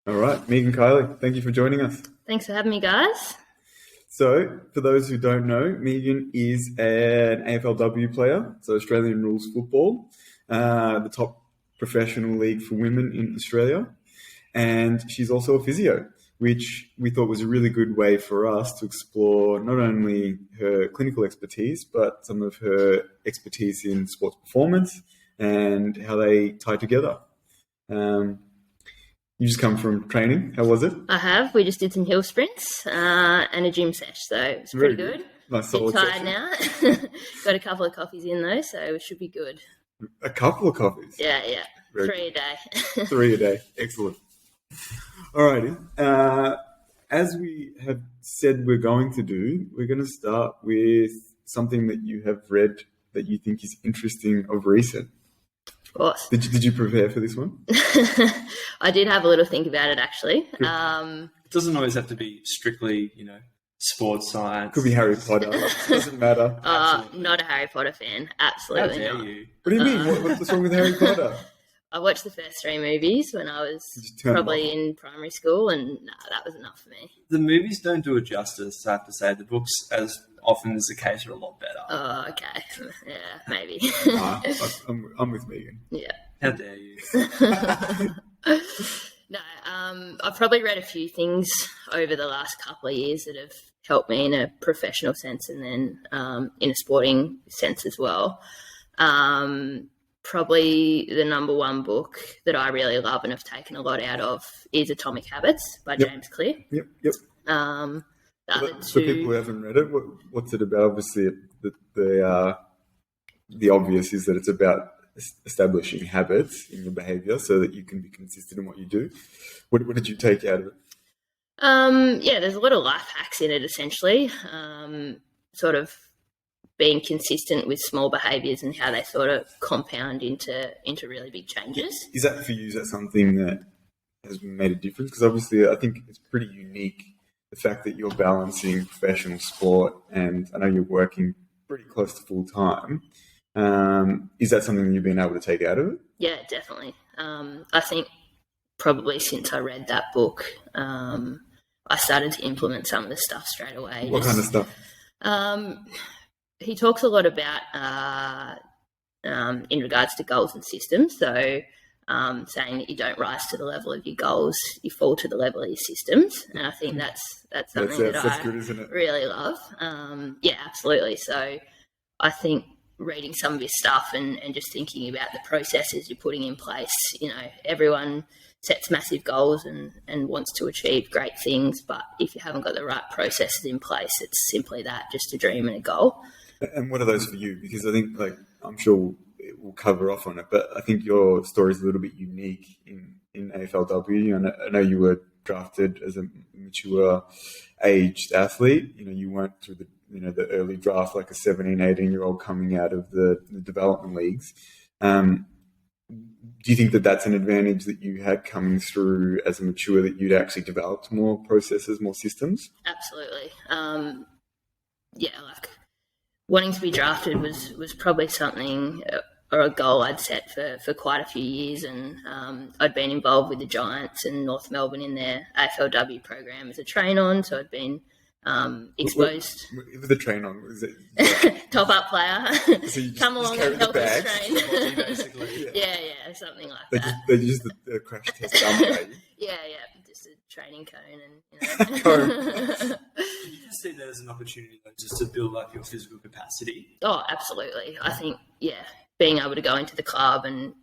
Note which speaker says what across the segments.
Speaker 1: All right, Meagan Kiely, thank you for joining us.
Speaker 2: Thanks for having me, guys.
Speaker 1: So, for those who don't know, Meagan is an AFLW player, so Australian Rules Football, the top professional league for women in Australia. And she's also a physio, which we thought was a really good way for us to explore not only her clinical expertise, but some of her expertise in sports performance and how they tie together. You just come from training. How was it?
Speaker 2: I have. We just did some hill sprints and a gym sesh, so it's pretty good.
Speaker 1: Nice
Speaker 2: solid
Speaker 1: session.
Speaker 2: Tired now. Got a couple of coffees in though, so it should be good.
Speaker 1: A couple of coffees?
Speaker 2: Yeah.
Speaker 1: Very
Speaker 2: 3 a day.
Speaker 1: 3 a day. Excellent. Alrighty. As we have said we're going to do, we're going to start with something that you have read that you think is interesting of recent.
Speaker 2: Of course.
Speaker 1: Did you prepare for this one?
Speaker 2: I did have a little think about it, actually.
Speaker 3: It doesn't always have to be strictly, sports science.
Speaker 1: Could be Harry Potter. Doesn't matter.
Speaker 2: Not a Harry Potter fan. Absolutely
Speaker 3: How
Speaker 2: not.
Speaker 3: dare you?
Speaker 1: What do you mean? What's wrong with Harry Potter?
Speaker 2: I watched the first 3 movies when I was probably in primary school, and that was enough for me.
Speaker 3: The movies don't do it justice, I have to say. The books, as often is the case, are a lot better.
Speaker 2: Oh, okay. Yeah, maybe.
Speaker 1: I'm with Meagan.
Speaker 2: Yeah.
Speaker 3: How dare you?
Speaker 2: No, I've probably read a few things over the last couple of years that have helped me in a professional sense and then in a sporting sense as well. Probably the number one book that I really love and have taken a lot out of is Atomic Habits by James Clear.
Speaker 1: Yep. For people who haven't read it, what's it about? Obviously, the obvious is that it's about establishing habits in your behaviour so that you can be consistent in what you do. What did you take out of it?
Speaker 2: There's a lot of life hacks in it, essentially. Sort of being consistent with small behaviours and how they sort of compound into really big changes.
Speaker 1: Is that for you? Is that something that has made a difference? Because obviously I think it's pretty unique, the fact that you're balancing professional sport and I know you're working pretty close to full time. Is that something you've been able to take out of it?
Speaker 2: Yeah, definitely. I think probably since I read that book, I started to implement some of the stuff straight away.
Speaker 1: What kind of stuff?
Speaker 2: He talks a lot about in regards to goals and systems. So saying that you don't rise to the level of your goals, you fall to the level of your systems. And I think that's something that's I
Speaker 1: good, isn't it?
Speaker 2: really love. Yeah, absolutely. So I think reading some of his stuff and just thinking about the processes you're putting in place, everyone sets massive goals and wants to achieve great things, but if you haven't got the right processes in place, it's simply that, just a dream and a goal.
Speaker 1: And what are those for you? Because I think, I'm sure we'll cover off on it, but I think your story is a little bit unique in AFLW. And I know you were drafted as a mature aged athlete. You weren't through the early draft like a 17, 18-year-old coming out of the development leagues. Do you think that that's an advantage that you had coming through as a mature, that you'd actually developed more processes, more systems?
Speaker 2: Absolutely. Wanting to be drafted was probably something or a goal I'd set for quite a few years, and I'd been involved with the Giants and North Melbourne in their AFLW program as a train-on, so I'd been exposed.
Speaker 1: With the train-on, is it
Speaker 2: top up player? So you
Speaker 1: come
Speaker 2: along and help us train.
Speaker 3: Basically.
Speaker 2: Yeah, something like that.
Speaker 1: They use the crash test dummy.
Speaker 2: Yeah, just a training cone and.
Speaker 3: You can see that as an opportunity, though, just to build up your physical capacity.
Speaker 2: Oh, absolutely. I think, being able to go into the club and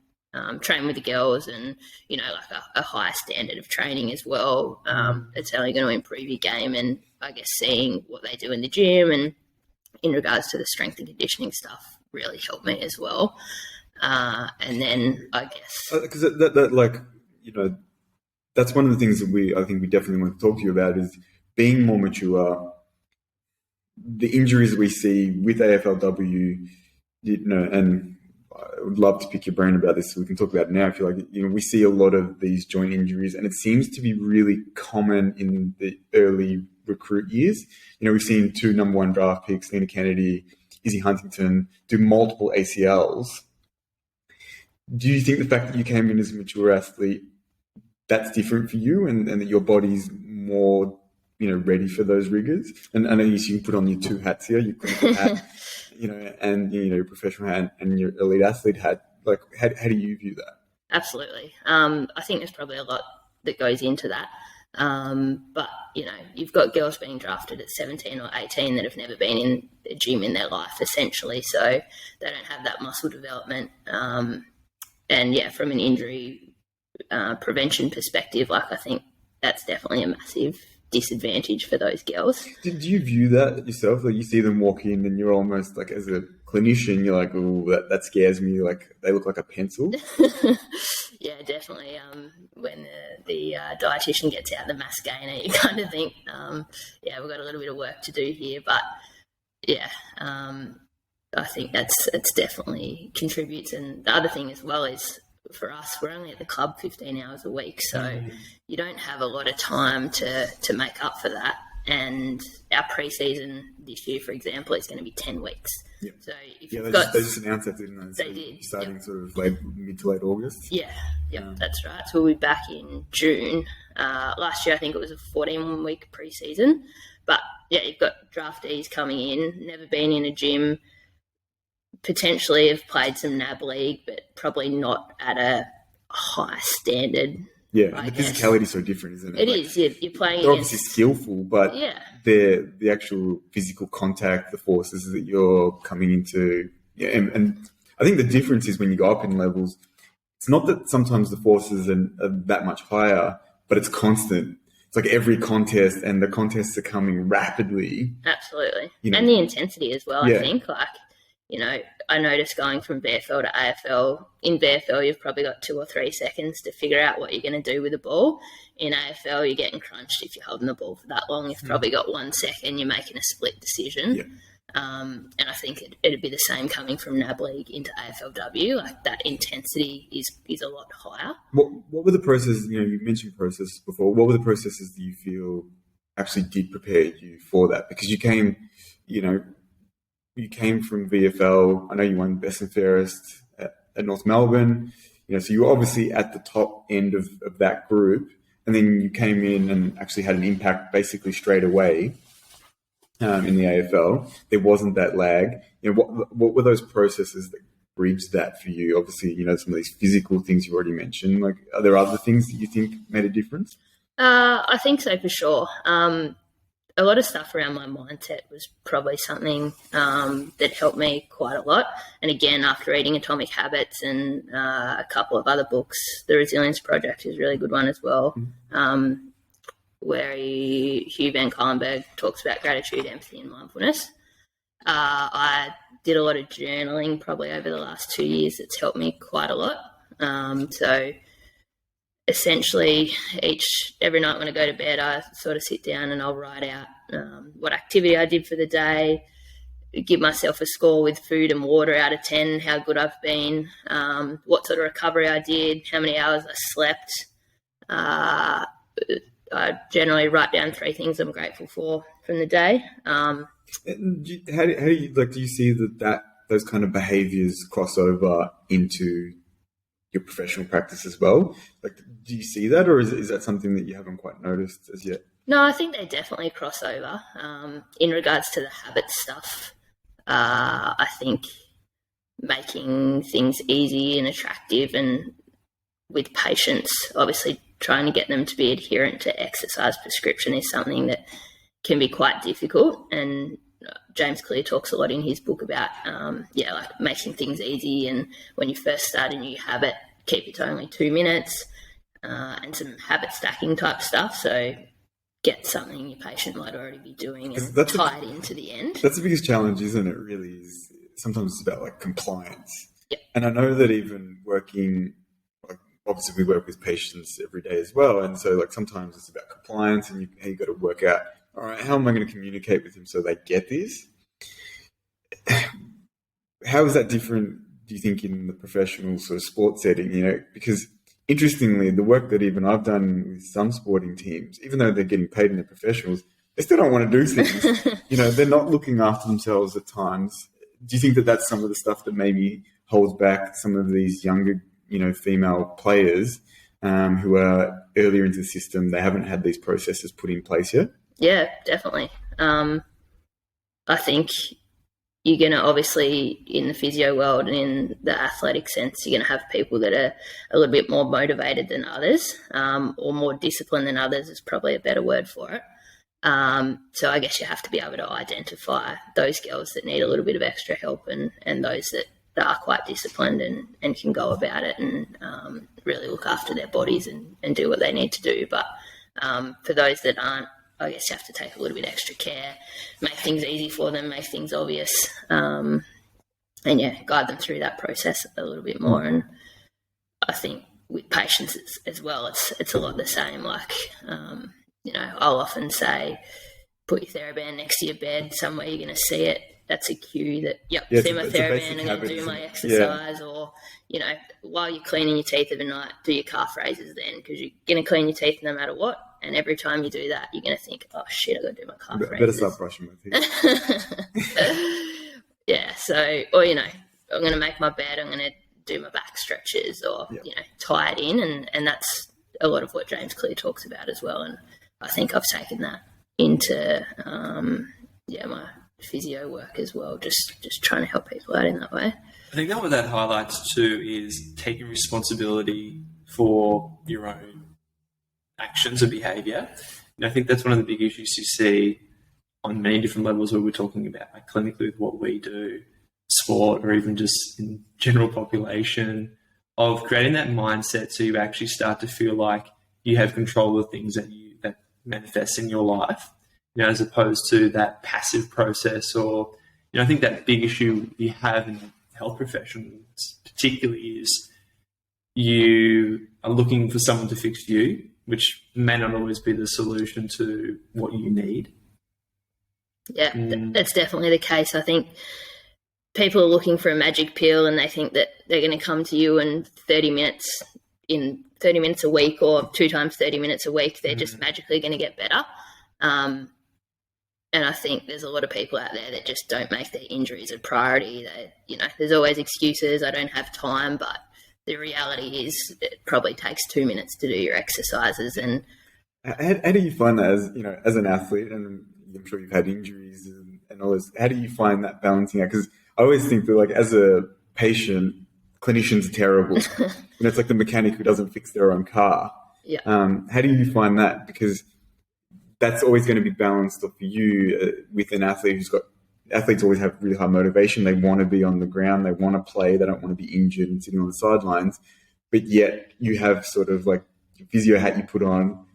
Speaker 2: train with the girls and, a higher standard of training as well, it's only going to improve your game, and I guess seeing what they do in the gym and in regards to the strength and conditioning stuff really helped me as well. And then I guess...
Speaker 1: Because that's one of the things that I think we definitely want to talk to you about is being more mature. The injuries we see with AFLW, and I would love to pick your brain about this so we can talk about it now if you like. We see a lot of these joint injuries, and it seems to be really common in the early recruit years. We've seen 2 number 1 draft picks, Lena Kennedy, Izzy Huntington, do multiple ACLs. Do you think the fact that you came in as a mature athlete that's different for you, and that your body's more, ready for those rigors. And I know you can put on your two hats here, your clinical hat, and your professional hat and your elite athlete hat. Like, how do you view that?
Speaker 2: Absolutely. I think there's probably a lot that goes into that. But, you've got girls being drafted at 17 or 18 that have never been in a gym in their life, essentially. So they don't have that muscle development. And, from an injury prevention perspective, I think that's definitely a massive disadvantage for those girls.
Speaker 1: Did you view that yourself? Like, you see them walk in and you're almost like, as a clinician, you're like, oh, that scares me. Like, they look like a pencil.
Speaker 2: Yeah, definitely. When the dietitian gets out the mass gainer, you kind of think, we've got a little bit of work to do here. But I think it's definitely contributes. And the other thing as well is, for us, we're only at the club 15 hours a week, so you don't have a lot of time to make up for that. And our pre-season this year, for example, is going to be 10 weeks.
Speaker 1: Yep.
Speaker 2: So if
Speaker 1: they
Speaker 2: you've
Speaker 1: just announced that, didn't they?
Speaker 2: They did.
Speaker 1: Starting sort of mid to late August.
Speaker 2: Yeah, that's right. So we'll be back in June. Last year, I think it was a 14-week pre-season. But, you've got draftees coming in, never been in a gym, potentially have played some NAB league, but probably not at a high standard.
Speaker 1: Yeah, the physicality is so different, isn't it?
Speaker 2: It is. You're playing
Speaker 1: they're
Speaker 2: against...
Speaker 1: obviously skillful, but the actual physical contact, the forces that you're coming into, and I think the difference is when you go up in levels, it's not that sometimes the forces are that much higher, but it's constant. It's like every contest, and the contests are coming rapidly.
Speaker 2: Absolutely. And the intensity as well, I think. I noticed going from VFL to AFL. In VFL, you've probably got 2 or 3 seconds to figure out what you're going to do with the ball. In AFL, you're getting crunched if you're holding the ball for that long. You've probably got 1 second. You're making a split decision. Yeah. And I think it'd be the same coming from NAB League into AFLW. Like, that intensity is a lot higher.
Speaker 1: What were the processes? You mentioned processes before. What were the processes that you feel actually did prepare you for that? Because you came, you came from VFL. I know you won Best and Fairest at North Melbourne. So you were obviously at the top end of that group, and then you came in and actually had an impact basically straight away in the AFL. There wasn't that lag. What were those processes that bridged that for you? Obviously, some of these physical things you already mentioned. Like, are there other things that you think made a difference?
Speaker 2: I think so, for sure. A lot of stuff around my mindset was probably something that helped me quite a lot. And again, after reading Atomic Habits and a couple of other books, The Resilience Project is a really good one as well, where Hugh Van Cuylenberg talks about gratitude, empathy, and mindfulness. I did a lot of journaling probably over the last 2 years. It's helped me quite a lot. So essentially, every night when I go to bed, I sort of sit down and I'll write out what activity I did for the day, give myself a score with food and water out of 10, how good I've been, what sort of recovery I did, how many hours I slept. I generally write down 3 things I'm grateful for from the day.
Speaker 1: How do you do you see that those kind of behaviours cross over into your professional practice as well? Like, do you see that, or is that something that you haven't quite noticed as yet?
Speaker 2: No, I think they definitely cross over. In regards to the habit stuff, I think making things easy and attractive and with patients, obviously trying to get them to be adherent to exercise prescription is something that can be quite difficult. And James Clear talks a lot in his book about, like making things easy. And when you first start a new habit, keep it to only 2 minutes, and some habit stacking type stuff. So get something your patient might already be doing and tie it into the end.
Speaker 1: That's the biggest challenge, isn't it? Really, is sometimes it's about like compliance.
Speaker 2: Yep.
Speaker 1: And I know that even working, like, obviously we work with patients every day as well, and so like sometimes it's about compliance, and you got to work out, all right, how am I going to communicate with him so they get this? How is that different, do you think, in the professional sort of sports setting? Because interestingly, the work that even I've done with some sporting teams, even though they're getting paid and they're professionals, they still don't want to do things. They're not looking after themselves at times. Do you think that that's some of the stuff that maybe holds back some of these younger, female players who are earlier into the system, they haven't had these processes put in place yet?
Speaker 2: Yeah, definitely. I think you're going to obviously, in the physio world and in the athletic sense, you're going to have people that are a little bit more motivated than others, or more disciplined than others is probably a better word for it. So I guess you have to be able to identify those girls that need a little bit of extra help and those that are quite disciplined and can go about it and really look after their bodies and do what they need to do. But for those that aren't, I guess you have to take a little bit extra care, make things easy for them, make things obvious, and guide them through that process a little bit more. And I think with patients as well, it's a lot the same. Like, I'll often say, put your TheraBand next to your bed, somewhere you're going to see it. That's a cue that, see my TheraBand, I'm going to do my exercise. Yeah. Or, while you're cleaning your teeth every night, do your calf raises then, because you're going to clean your teeth no matter what. And every time you do that, you're going to think, oh, shit, I've got to do my calf raises.
Speaker 1: Better start brushing my teeth.
Speaker 2: Yeah, so, or, I'm going to make my bed, I'm going to do my back stretches or, tie it in. And that's a lot of what James Clear talks about as well. And I think I've taken that into, my physio work as well, just trying to help people out in that way.
Speaker 3: I think that what that highlights too is taking responsibility for your own actions or behaviour. And I think that's one of the big issues you see on many different levels where we're talking about, like clinically with what we do, sport, or even just in general population, of creating that mindset so you actually start to feel like you have control of things that manifest in your life, as opposed to that passive process. Or, I think that big issue you have in health professionals particularly is you are looking for someone to fix you, which may not always be the solution to what you need.
Speaker 2: Yeah, that's definitely the case. I think people are looking for a magic pill and they think that they're going to come to you in 30 minutes a week or 2 times 30 minutes a week. They're just magically going to get better. And I think there's a lot of people out there that just don't make their injuries a priority. There's always excuses. I don't have time, but the reality is it probably takes 2 minutes to do your exercises. And
Speaker 1: how do you find that as an athlete, and I'm sure you've had injuries and all this, how do you find that balancing act? Because I always think that, like, as a patient, clinicians are terrible. It's like the mechanic who doesn't fix their own car.
Speaker 2: Yeah.
Speaker 1: How do you find that? Because that's always going to be balanced for you with an athlete athletes always have really high motivation. They want to be on the ground. They want to play. They don't want to be injured and sitting on the sidelines. But yet you have sort of like your physio hat you put on,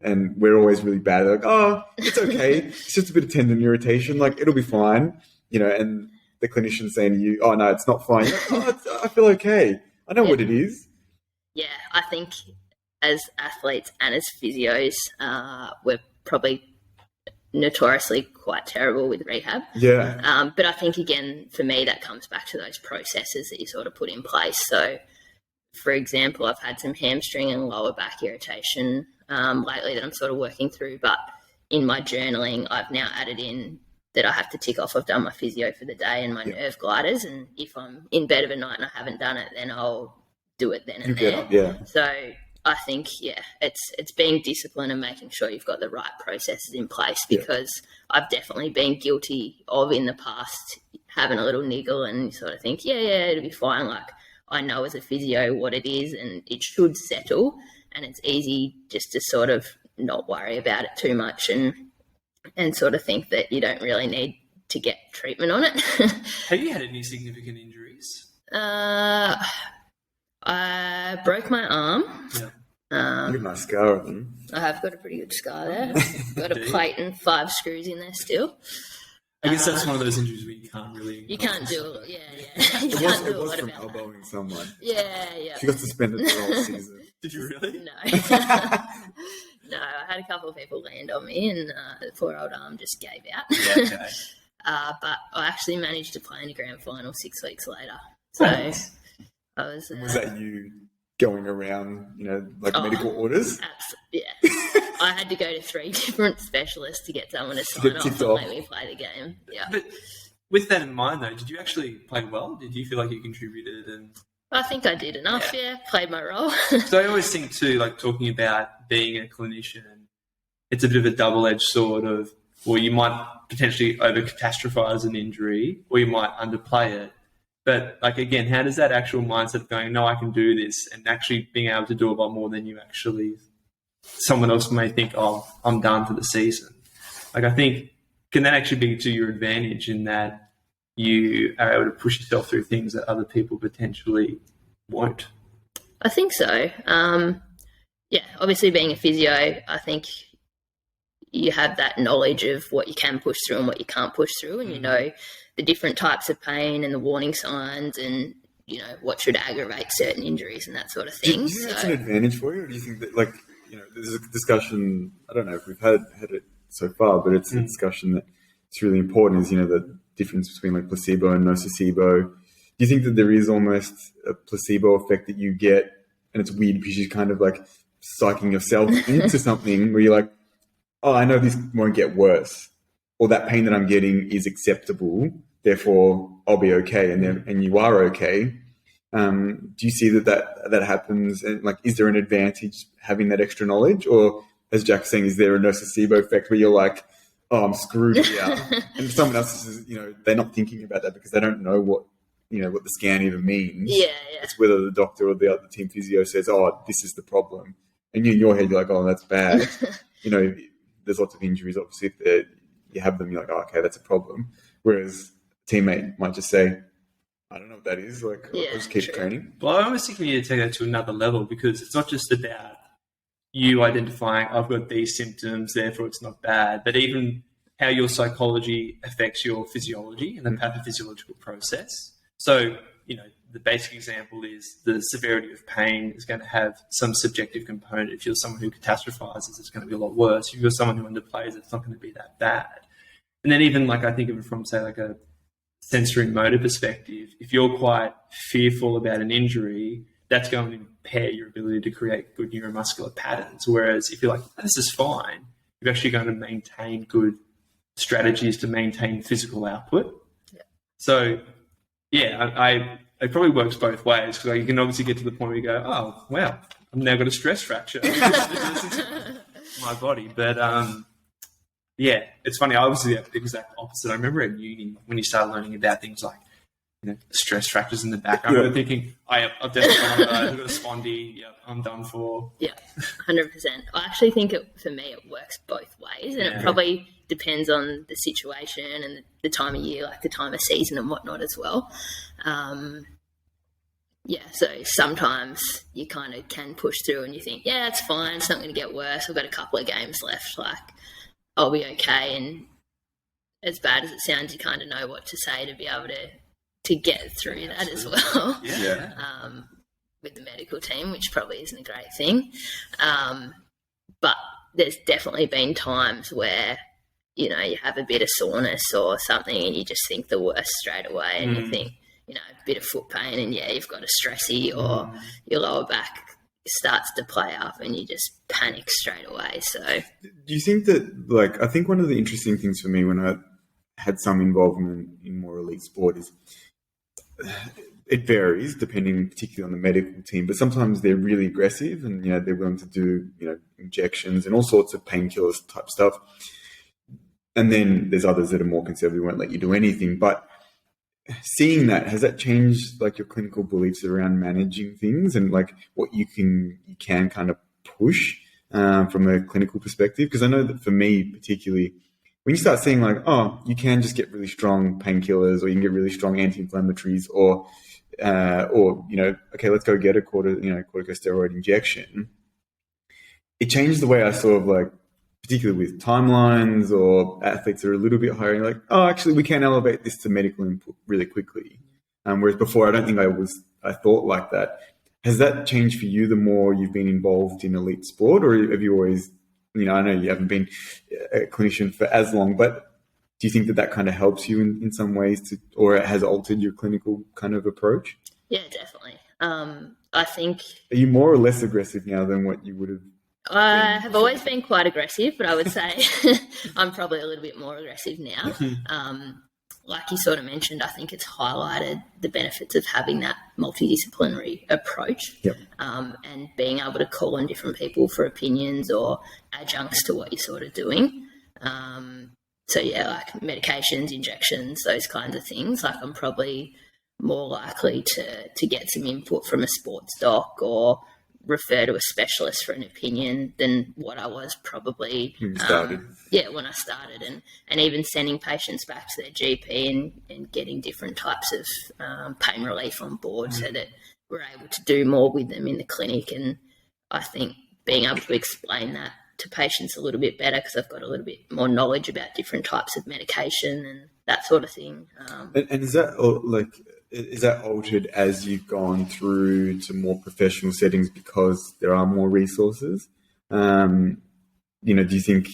Speaker 1: and we're always really bad. Like, oh, it's okay. It's just a bit of tendon irritation. Like, it'll be fine. And the clinician saying to you, oh, no, it's not fine. Like, oh, I feel okay. I know what it is.
Speaker 2: Yeah, I think as athletes and as physios, we're probably notoriously quite terrible with rehab.
Speaker 1: Yeah.
Speaker 2: But I think, again, for me, that comes back to those processes that you sort of put in place. So, for example, I've had some hamstring and lower back irritation lately that I'm sort of working through. But in my journaling, I've now added in that I have to tick off I've done my physio for the day and my nerve gliders. And if I'm in bed of a night and I haven't done it, then I'll do it then and there.
Speaker 1: Yeah.
Speaker 2: So I think, it's being disciplined and making sure you've got the right processes in place, because I've definitely been guilty of in the past having a little niggle and sort of think, it'll be fine. Like, I know as a physio what it is and it should settle, and it's easy just to sort of not worry about it too much and sort of think that you don't really need to get treatment on it.
Speaker 3: Have you had any significant injuries?
Speaker 2: I broke my arm.
Speaker 1: Yeah. You have a nice scar on them.
Speaker 2: I have got a pretty good scar there. Got a plate and 5 screws in there still.
Speaker 3: I guess that's one of those injuries where you can't really...
Speaker 2: You can't do it. Yeah.
Speaker 1: It was from elbowing someone.
Speaker 2: Yeah.
Speaker 1: She got suspended for the whole season.
Speaker 3: Did you really?
Speaker 2: No. No, I had a couple of people land on me and the poor old arm just gave out.
Speaker 3: Yeah, okay.
Speaker 2: But I actually managed to play in a grand final 6 weeks later. So I was...
Speaker 1: Was that you going around, medical orders?
Speaker 2: Yeah. I had to go to 3 different specialists to get someone to sign off and let me play the game. Yeah.
Speaker 3: But with that in mind, though, did you actually play well? Did you feel like you contributed? And
Speaker 2: I think I did enough, played my role.
Speaker 3: So I always think too, like talking about being a clinician, it's a bit of a double-edged sword of, well, you might potentially over-catastrophize an injury or you might underplay it. But like, again, how does that actual mindset of going, no, I can do this, and actually being able to do a lot more than you actually, someone else may think, oh, I'm done for the season. Like, I think, can that actually be to your advantage in that you are able to push yourself through things that other people potentially won't?
Speaker 2: I think so. Obviously being a physio, I think you have that knowledge of what you can push through and what you can't push through, and you know the different types of pain and the warning signs and, you know, what should aggravate certain injuries and that sort of thing.
Speaker 1: Do you think that's an advantage for you, or do you think that, like, you know, there's a discussion, I don't know if we've had it so far, but it's a discussion that it's really important, is, you know, the difference between like placebo and nocebo. Do you think that there is almost a placebo effect that you get, and it's weird because you're kind of like psyching yourself into something where you're like, oh, I know this won't get worse, or that pain that I'm getting is acceptable, therefore I'll be okay, and you are okay. Do you see that happens? And like, is there an advantage having that extra knowledge, or as Jack's saying, is there a nocebo effect where you're like, oh, I'm screwed here, and someone else is, you know, they're not thinking about that because they don't know what the scan even means.
Speaker 2: Yeah.
Speaker 1: It's whether the doctor or the other team physio says, oh, this is the problem, and you in your head you're like, oh, that's bad. You know, there's lots of injuries. Obviously, if you have them, you're like, oh, okay, that's a problem. Whereas a teammate might just say, I don't know what that is. Like, I'll just keep training.
Speaker 3: Well, I always think we need to take that to another level, because it's not just about you identifying, I've got these symptoms, therefore it's not bad, but even how your psychology affects your physiology and the pathophysiological process. So, you know, the basic example is the severity of pain is going to have some subjective component. If you're someone who catastrophizes, it's going to be a lot worse. If you're someone who underplays, it's not going to be that bad. And then even like, I think of it from, say, like a sensory motor perspective, if you're quite fearful about an injury, that's going to impair your ability to create good neuromuscular patterns. Whereas if you're like, oh, this is fine, you're actually going to maintain good strategies to maintain physical output. Yeah. So, yeah, it probably works both ways, because you can obviously get to the point where you go, oh, wow, I've now got a stress fracture. My body. But, yeah, it's funny. I was the exact opposite. I remember at uni when you start learning about things like, you know, stress fractures in the back. I remember thinking, I've definitely got a spondy. Yeah, I'm done for. Yeah,
Speaker 2: 100%. I actually think for me it works both ways, and it probably depends on the situation and the time of year, like the time of season and whatnot as well. So sometimes you kind of can push through and you think, yeah, it's fine, it's not going to get worse. I've got a couple of games left, like I'll be okay. And as bad as it sounds, you kind of know what to say to be able to get through that as well. With the medical team, which probably isn't a great thing. But there's definitely been times where, you know, you have a bit of soreness or something and you just think the worst straight away, and you think, you know, a bit of foot pain and you've got a stressy, or your lower back starts to play up and you just panic straight away. So
Speaker 1: do you think that, like, I think one of the interesting things for me when I had some involvement in more elite sport is it varies depending particularly on the medical team, but sometimes they're really aggressive and, you know, they're willing to do, you know, injections and all sorts of painkillers type stuff. And then there's others that are more conservative, won't let you do anything. But seeing that, has that changed like your clinical beliefs around managing things and like what you can kind of push from a clinical perspective? Because I know that for me particularly, when you start seeing like, oh, you can just get really strong painkillers, or you can get really strong anti-inflammatories, or you know, okay, let's go get a corticosteroid injection. It changed the way I sort of like, particularly with timelines or athletes that are a little bit higher, like, oh, actually, we can elevate this to medical input really quickly. Whereas before, I don't think I thought like that. Has that changed for you the more you've been involved in elite sport, or have you always, you know, I know you haven't been a clinician for as long, but do you think that kind of helps you in some ways or it has altered your clinical kind of approach?
Speaker 2: Yeah, definitely. I think...
Speaker 1: Are you more or less aggressive now than what you would have?
Speaker 2: I have always been quite aggressive, but I would say I'm probably a little bit more aggressive now. like you sort of mentioned, I think it's highlighted the benefits of having that multidisciplinary approach.
Speaker 1: Yep.
Speaker 2: And being able to call on different people for opinions or adjuncts to what you're sort of doing. So, yeah, like medications, injections, those kinds of things. Like I'm probably more likely to get some input from a sports doc or refer to a specialist for an opinion than what I was probably
Speaker 1: when you started.
Speaker 2: When I started, and even sending patients back to their GP and getting different types of pain relief on board so that we're able to do more with them in the clinic. And I think being able to explain that to patients a little bit better because I've got a little bit more knowledge about different types of medication and that sort of thing.
Speaker 1: And is that altered as you've gone through to more professional settings because there are more resources? Do you think,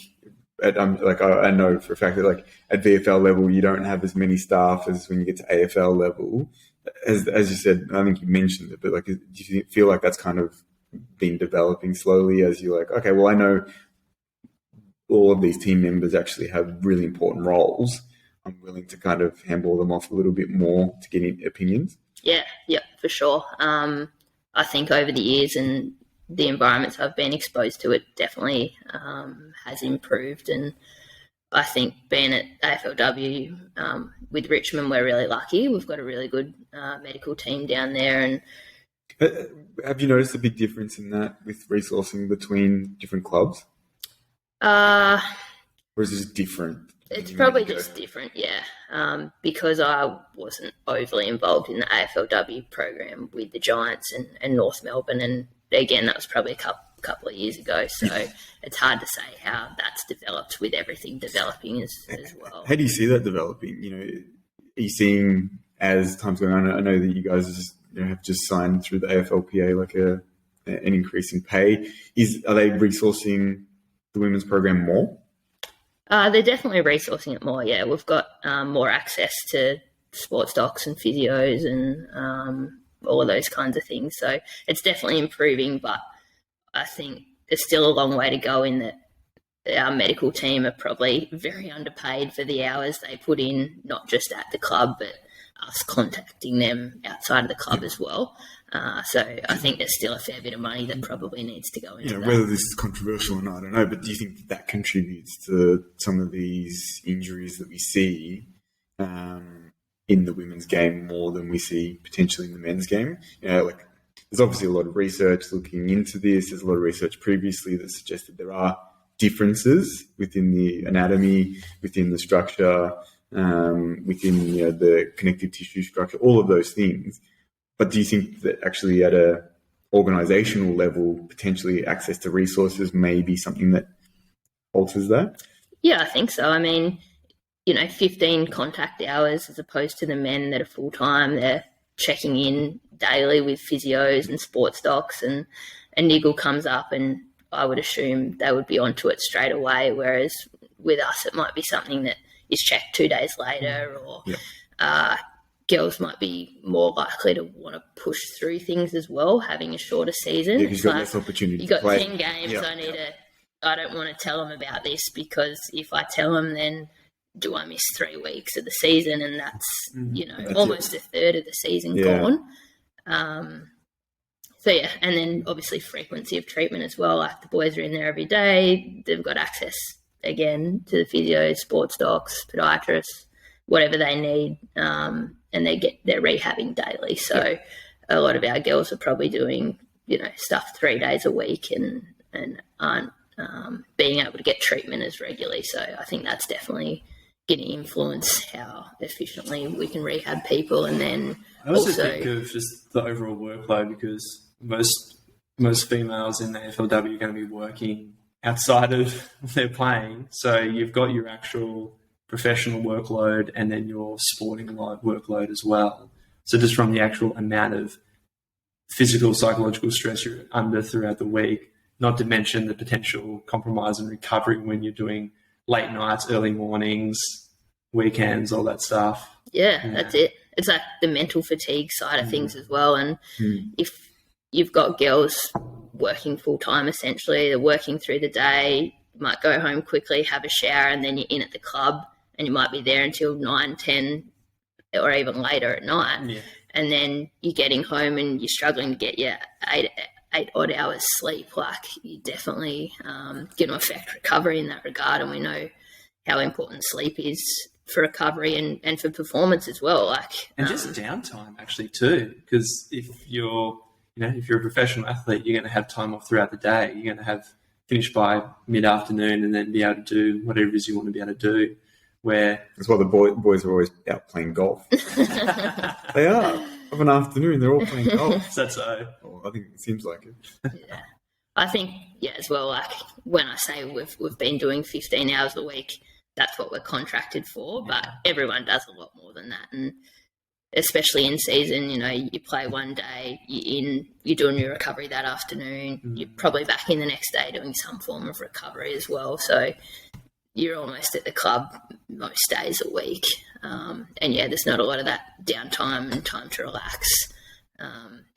Speaker 1: I know for a fact that like at VFL level, you don't have as many staff as when you get to AFL level. As you said, I think you mentioned it, but like, do you feel like that's kind of been developing slowly as you're like, okay, well, I know all of these team members actually have really important roles. I'm willing to kind of handball them off a little bit more to get opinions.
Speaker 2: Yeah, for sure. I think over the years and the environments I've been exposed to, it definitely has improved. And I think being at AFLW with Richmond, we're really lucky. We've got a really good medical team down there. And
Speaker 1: have you noticed a big difference in that with resourcing between different clubs? Or is it just different?
Speaker 2: It's probably just different, yeah, because I wasn't overly involved in the AFLW program with the Giants and North Melbourne, and again, that was probably a couple of years ago, so it's hard to say how that's developed with everything developing as well.
Speaker 1: How do you see that developing? Are you seeing as time's going on? I know that you guys have just signed through the AFLPA like an increase in pay. Are they resourcing the women's program more?
Speaker 2: They're definitely resourcing it more, yeah. We've got more access to sports docs and physios and all of those kinds of things. So it's definitely improving, but I think there's still a long way to go in that our medical team are probably very underpaid for the hours they put in, not just at the club, but us contacting them outside of the club as well. So I think there's still a fair bit of money that probably needs to go into that.
Speaker 1: Whether this is controversial or not, I don't know, but do you think that contributes to some of these injuries that we see in the women's game more than we see potentially in the men's game? There's obviously a lot of research looking into this. There's a lot of research previously that suggested there are differences within the anatomy, within the structure, within the connective tissue structure, all of those things. But do you think that actually at a organisational level, potentially access to resources may be something that alters that?
Speaker 2: Yeah, I think so. I mean, 15 contact hours as opposed to the men that are full-time. They're checking in daily with physios and sports docs, and a niggle comes up and I would assume they would be onto it straight away, whereas with us it might be something that is checked 2 days later, or girls might be more likely to want to push through things as well, having a shorter season.
Speaker 1: Yeah, because you've got less opportunity to play.
Speaker 2: You've got 10 games. I don't want to tell them about this, because if I tell them, then do I miss 3 weeks of the season? And that's, almost a third of the season gone. And then obviously frequency of treatment as well. Like the boys are in there every day. They've got access again to the physio, sports docs, podiatrists, whatever they need. And they're rehabbing daily. So a lot of our girls are probably doing, stuff 3 days a week and aren't being able to get treatment as regularly. So I think that's definitely going to influence how efficiently we can rehab people. And then
Speaker 3: I also think of just the overall workload, because most females in the AFLW are going to be working outside of their playing. So you've got your actual professional workload and then your sporting workload as well. So just from the actual amount of physical, psychological stress you're under throughout the week, not to mention the potential compromise and recovery when you're doing late nights, early mornings, weekends, all that stuff.
Speaker 2: Yeah, that's it. It's like the mental fatigue side of things as well. And if you've got girls working full-time, essentially, they're working through the day, you might go home quickly, have a shower, and then you're in at the club and you might be there until 9, 10, or even later at night.
Speaker 3: Yeah.
Speaker 2: And then you're getting home and you're struggling to get your eight odd hours sleep. Like, you definitely going to affect recovery in that regard. And we know how important sleep is for recovery and for performance as well. Like,
Speaker 3: and just downtime actually too, because if you're a professional athlete, you're going to have time off throughout the day. You're going to finish by mid-afternoon and then be able to do whatever it is you want to be able to do. Where
Speaker 1: that's why the boys are always out playing golf. They are. Of an afternoon, they're all playing golf.
Speaker 3: Is that so?
Speaker 1: Well, I think it seems like it.
Speaker 2: Yeah. I think, as well, like when I say we've been doing 15 hours a week, that's what we're contracted for, but everyone does a lot more than that. And especially in season, you play one day, you're doing your recovery that afternoon, you're probably back in the next day doing some form of recovery as well. So you're almost at the club most days a week. And there's not a lot of that downtime and time to relax.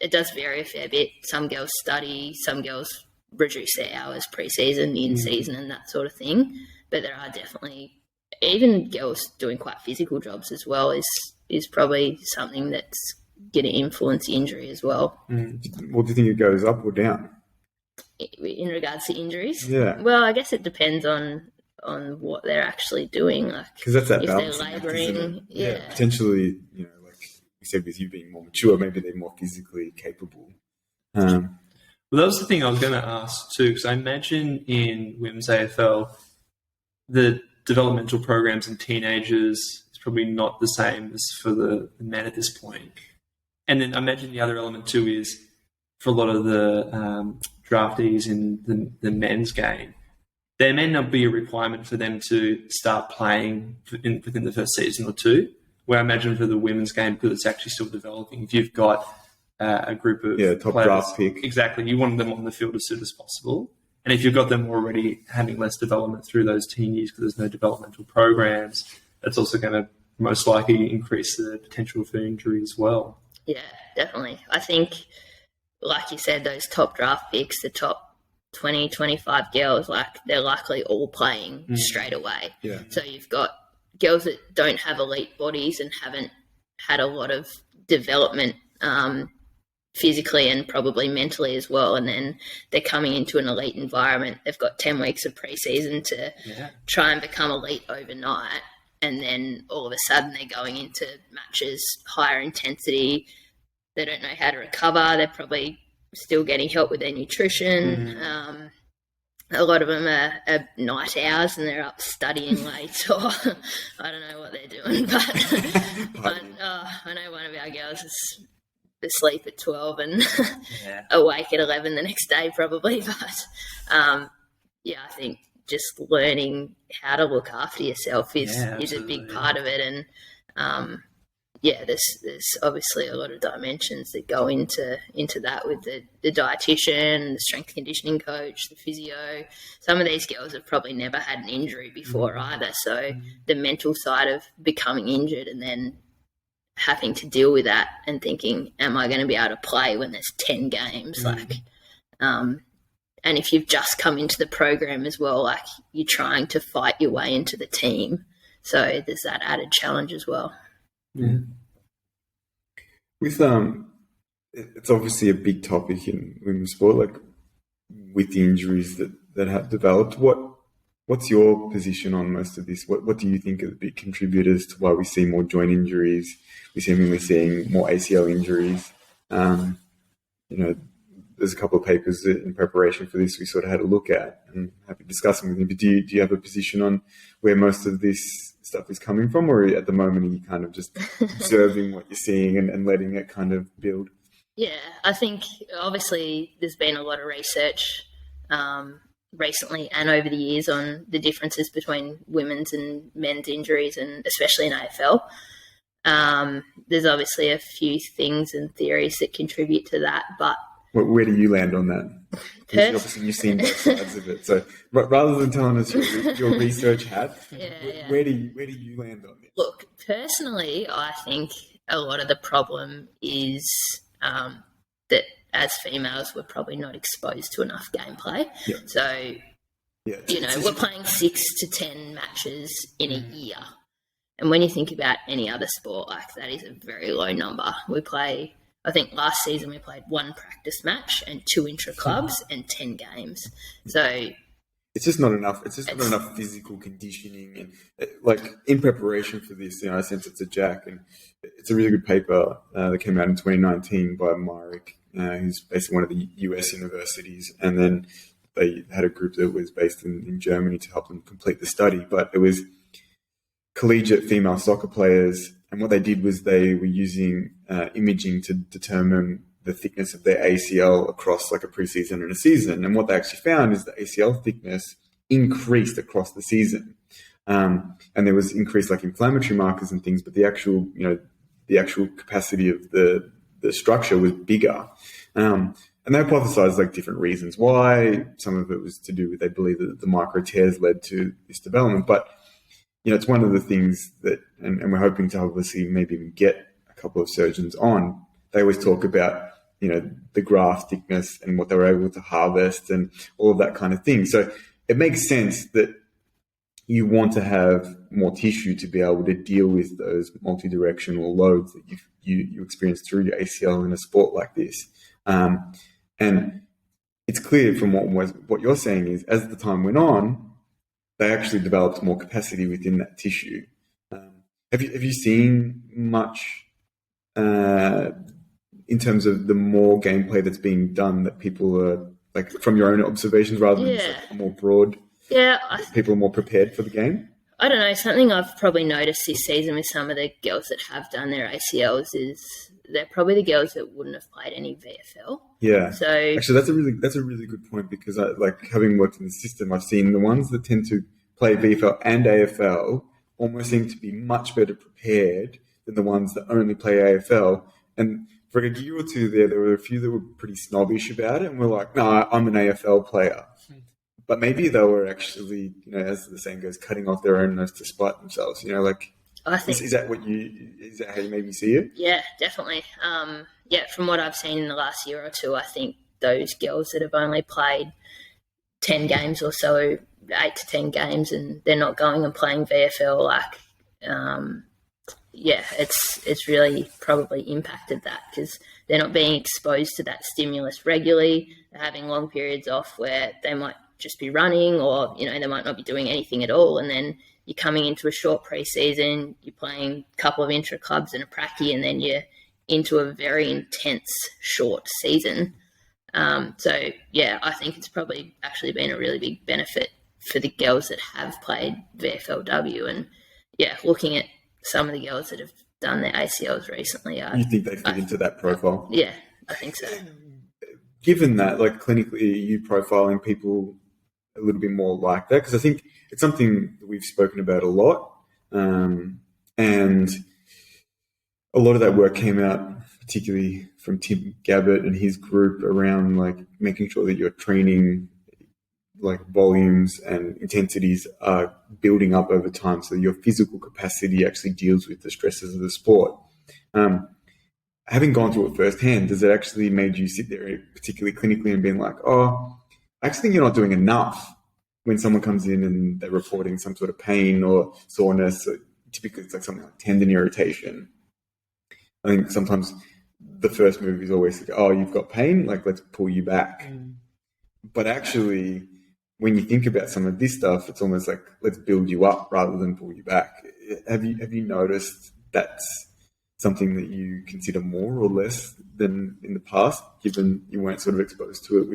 Speaker 2: It does vary a fair bit. Some girls study, some girls reduce their hours pre-season, in-season and that sort of thing. But there are definitely, even girls doing quite physical jobs as well is probably something that's going to influence injury as well.
Speaker 1: Well, do you think it goes up or down?
Speaker 2: In regards to injuries?
Speaker 1: Yeah.
Speaker 2: Well, I guess it depends on what they're actually doing, like
Speaker 1: because that's that
Speaker 2: if
Speaker 1: balance,
Speaker 2: they're labouring,
Speaker 1: potentially, like you said, with you being more mature, maybe they're more physically capable.
Speaker 3: Well, that was the thing I was going to ask too, because I imagine in women's AFL, the developmental programs in teenagers is probably not the same as for the men at this point. And then I imagine the other element too is for a lot of the draftees in the men's game, there may not be a requirement for them to start playing within the first season or two, where I imagine for the women's game, because it's actually still developing, if you've got a group of
Speaker 1: top
Speaker 3: players,
Speaker 1: draft pick.
Speaker 3: Exactly, you want them on the field as soon as possible. And if you've got them already having less development through those teen years because there's no developmental programs, that's also going to most likely increase the potential for injury as well.
Speaker 2: Yeah, definitely. I think, like you said, those top draft picks, the top 20, 25 girls, like they're likely all playing straight away.
Speaker 1: Yeah.
Speaker 2: So you've got girls that don't have elite bodies and haven't had a lot of development physically and probably mentally as well, and then they're coming into an elite environment. They've got 10 weeks of pre-season to try and become elite overnight, and then all of a sudden they're going into matches, higher intensity. They don't know how to recover. They're probably still getting help with their nutrition. A lot of them are night owls and they're up studying late, or I don't know what they're doing, but I know one of our girls is asleep at 12 and awake at 11 the next day probably. But I think just learning how to look after yourself is a big part of it. And there's obviously a lot of dimensions that go into that with the dietitian, the strength conditioning coach, the physio. Some of these girls have probably never had an injury before either. So the mental side of becoming injured and then having to deal with that and thinking, am I going to be able to play when there's 10 games? And if you've just come into the program as well, like you're trying to fight your way into the team. So there's that added challenge as well.
Speaker 1: Yeah. With it's obviously a big topic in women's sport, like with the injuries that have developed. What's your position on most of this? What do you think are the big contributors to why we see more joint injuries? We're seemingly seeing more ACL injuries. There's a couple of papers that in preparation for this we sort of had a look at and happy discussing with you. But do you have a position on where most of this stuff is coming from, or at the moment are you kind of just observing what you're seeing and letting it kind of build?
Speaker 2: Yeah, I think obviously there's been a lot of research recently and over the years on the differences between women's and men's injuries, and especially in AFL. There's obviously a few things and theories that contribute to that, but
Speaker 1: where do you land on that? Because obviously you've seen both sides of it. So rather than telling us your research hat, where do you land on this?
Speaker 2: Look, personally, I think a lot of the problem is that as females, we're probably not exposed to enough gameplay. Yeah. So, we're playing 6 to 10 matches in a year. And when you think about any other sport, like that is a very low number. We play, I think last season we played 1 practice match and 2 intra-clubs and 10 games. So
Speaker 1: it's just not enough. It's just not enough physical conditioning. And like in preparation for this, I sent it to Jack, and it's a really good paper that came out in 2019 by Myrick, who's basically one of the US universities. And then they had a group that was based in Germany to help them complete the study. But it was collegiate female soccer players. And what they did was they were using imaging to determine the thickness of their ACL across like a preseason and a season. And what they actually found is the ACL thickness increased across the season. And there was increased like inflammatory markers and things, but the actual capacity of the structure was bigger. And they hypothesized like different reasons why. Some of it was to do with, they believe that the micro tears led to this development. But, it's one of the things that, and we're hoping to obviously maybe even get a couple of surgeons on. They always talk about, the graft thickness and what they were able to harvest and all of that kind of thing. So it makes sense that you want to have more tissue to be able to deal with those multi-directional loads that you experience through your ACL in a sport like this. And it's clear from what you're saying is, as the time went on, they actually developed more capacity within that tissue. Have you seen much in terms of the more gameplay that's being done, that people are like, from your own observations rather than just like more broad?
Speaker 2: Yeah,
Speaker 1: people are more prepared for the game.
Speaker 2: I don't know. Something I've probably noticed this season with some of the girls that have done their ACLs is they're probably the girls that wouldn't have played any VFL.
Speaker 1: Yeah.
Speaker 2: So
Speaker 1: actually, that's a really good point, because having worked in the system, I've seen the ones that tend to play VFL and AFL almost seem to be much better prepared than the ones that only play AFL. And for a year or two there were a few that were pretty snobbish about it and were like, "No, I'm an AFL player." But maybe they were actually, as the saying goes, cutting off their own nose to spite themselves.
Speaker 2: I think,
Speaker 1: is that how you maybe see it?
Speaker 2: Yeah, definitely. From what I've seen in the last year or two, I think those girls that have only played 10 games or so, 8 to 10 games, and they're not going and playing VFL, it's really probably impacted that, because they're not being exposed to that stimulus regularly. They're having long periods off where they might just be running, or they might not be doing anything at all, and then you're coming into a short pre-season, you're playing a couple of intra-clubs and a pracky, and then you're into a very intense short season. I think it's probably actually been a really big benefit for the girls that have played VFLW. And looking at some of the girls that have done their ACLs recently,
Speaker 1: you think they fit into that profile?
Speaker 2: Yeah, I think so.
Speaker 1: Given that, like, clinically, you profiling people a little bit more like that, because I think it's something that we've spoken about a lot, and a lot of that work came out particularly from Tim Gabbett and his group around like making sure that your training, like volumes and intensities, are building up over time, so your physical capacity actually deals with the stresses of the sport. Having gone through it firsthand, does it actually made you sit there, particularly clinically, and being like, "Oh, I actually think you're not doing enough," when someone comes in and they're reporting some sort of pain or soreness? Typically, it's like something like tendon irritation. I think sometimes the first move is always like, "Oh, you've got pain, like let's pull you back." But actually, when you think about some of this stuff, it's almost like, let's build you up rather than pull you back. Have you noticed that's something that you consider more or less than in the past, given you weren't sort of exposed to it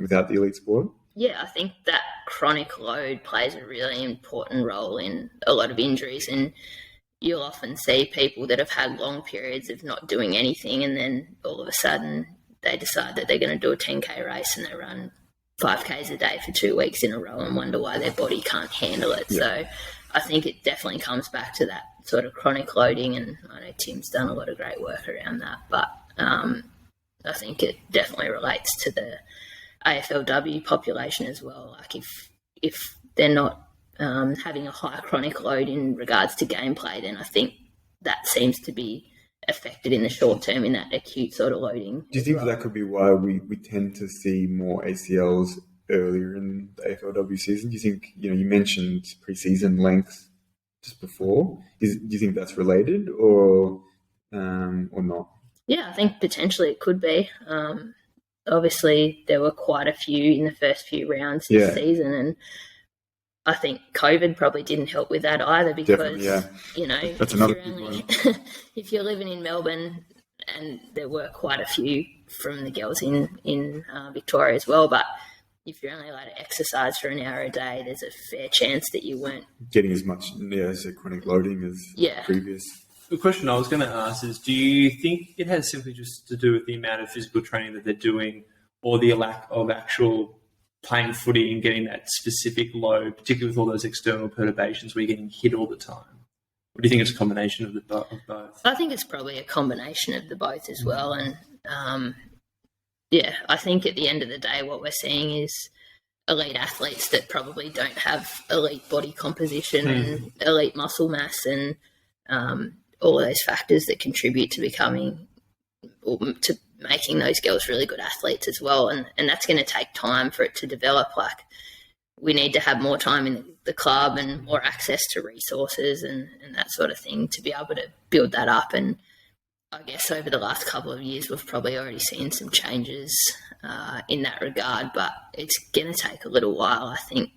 Speaker 1: without the elite sport?
Speaker 2: Yeah, I think that chronic load plays a really important role in a lot of injuries, and you'll often see people that have had long periods of not doing anything, and then all of a sudden they decide that they're going to do a 10K race and they run 5Ks a day for 2 weeks in a row and wonder why their body can't handle it. Yeah. So I think it definitely comes back to that sort of chronic loading, and I know Tim's done a lot of great work around that, but I think it definitely relates to the AFLW population as well. Like if they're not having a high chronic load in regards to gameplay, then I think that seems to be affected in the short term in that acute sort of loading.
Speaker 1: Do you think that could be why we tend to see more ACLs earlier in the AFLW season? Do you think, you mentioned pre-season length just before. Do you think that's related or not?
Speaker 2: Yeah, I think potentially it could be. Obviously, there were quite a few in the first few rounds this season, and I think COVID probably didn't help with that either because,
Speaker 1: that's another big one.
Speaker 2: If you're living in Melbourne, and there were quite a few from the girls in Victoria as well, but if you're only allowed to exercise for an hour a day, there's a fair chance that you weren't
Speaker 1: getting as much chronic loading as previous.
Speaker 3: The question I was going to ask is, do you think it has simply just to do with the amount of physical training that they're doing or the lack of actual playing footy and getting that specific load, particularly with all those external perturbations where you're getting hit all the time? Or do you think it's a combination of both?
Speaker 2: I think it's probably a combination of the both as well. And, I think at the end of the day, what we're seeing is elite athletes that probably don't have elite body composition and elite muscle mass and all of those factors that contribute to making those girls really good athletes as well. And that's going to take time for it to develop. Like, we need to have more time in the club and more access to resources and that sort of thing to be able to build that up. And I guess over the last couple of years, we've probably already seen some changes in that regard, but it's going to take a little while, I think,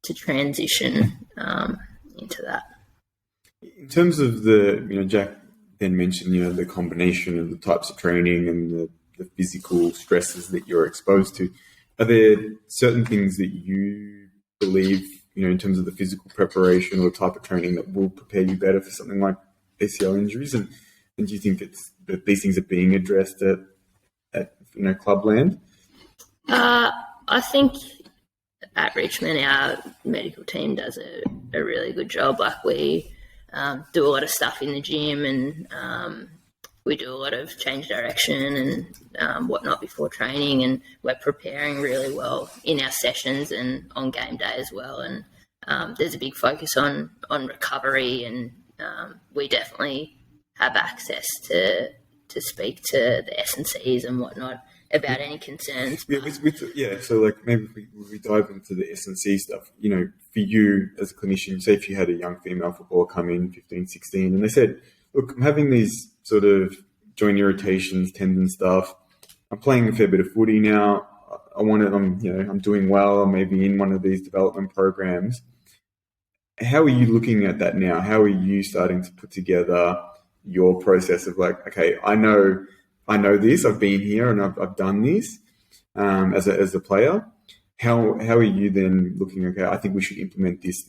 Speaker 2: to transition into that.
Speaker 1: In terms of Jack then mentioned, the combination of the types of training and the physical stresses that you're exposed to. Are there certain things that you believe, in terms of the physical preparation or the type of training that will prepare you better for something like ACL injuries? And do you think that these things are being addressed at clubland?
Speaker 2: I think at Richmond, our medical team does a really good job. Like, we do a lot of stuff in the gym and we do a lot of change direction and whatnot before training, and we're preparing really well in our sessions and on game day as well. And there's a big focus on recovery, and we definitely have access to speak to the S&Cs and whatnot about any concerns.
Speaker 1: So like maybe if we dive into the S&C stuff, for you as a clinician, say if you had a young female footballer come in, 15, 16, and they said, look, I'm having these sort of joint irritations, tendon stuff. I'm playing a fair bit of footy now. I'm doing well. I'm maybe in one of these development programs. How are you looking at that now? How are you starting to put together your process of like, okay, I know this. I've been here and I've done this as a player. How are you then looking? Okay, I think we should implement this.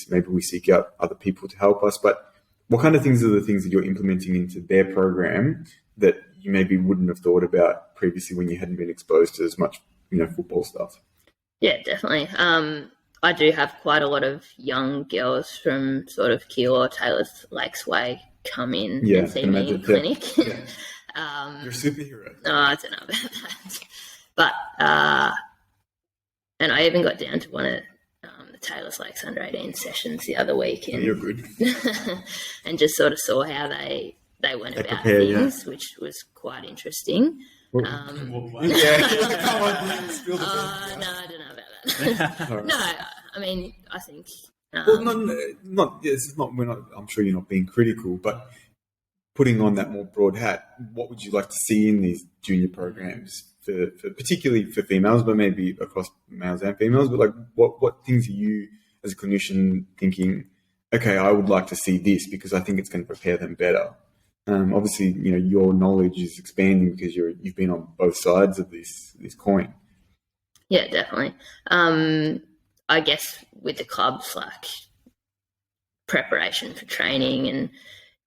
Speaker 1: Maybe we seek out other people to help us. But what kind of things are the things that you're implementing into their program that you maybe wouldn't have thought about previously when you hadn't been exposed to as much, football stuff?
Speaker 2: Yeah, definitely. I do have quite a lot of young girls from sort of Keele or Taylor's Lakes Way come in and see me in clinic.
Speaker 1: Yeah. You're a superhero.
Speaker 2: No, I don't know about that. But, and I even got down to one of the Taylor's Lakes under 18 sessions the other week. And,
Speaker 1: you're good.
Speaker 2: and just sort of saw how they went about things, which was quite interesting.
Speaker 1: Come on, spill the
Speaker 2: no, I don't know about that.
Speaker 1: Right.
Speaker 2: No, I mean, I think...
Speaker 1: we're not, I'm sure you're not being critical, but putting on that more broad hat, what would you like to see in these junior programs, for particularly for females, but maybe across males and females? But like, what things are you as a clinician thinking, okay, I would like to see this because I think it's going to prepare them better? Obviously, your knowledge is expanding because you've been on both sides of this coin.
Speaker 2: Yeah, definitely. I guess with the clubs, like preparation for training and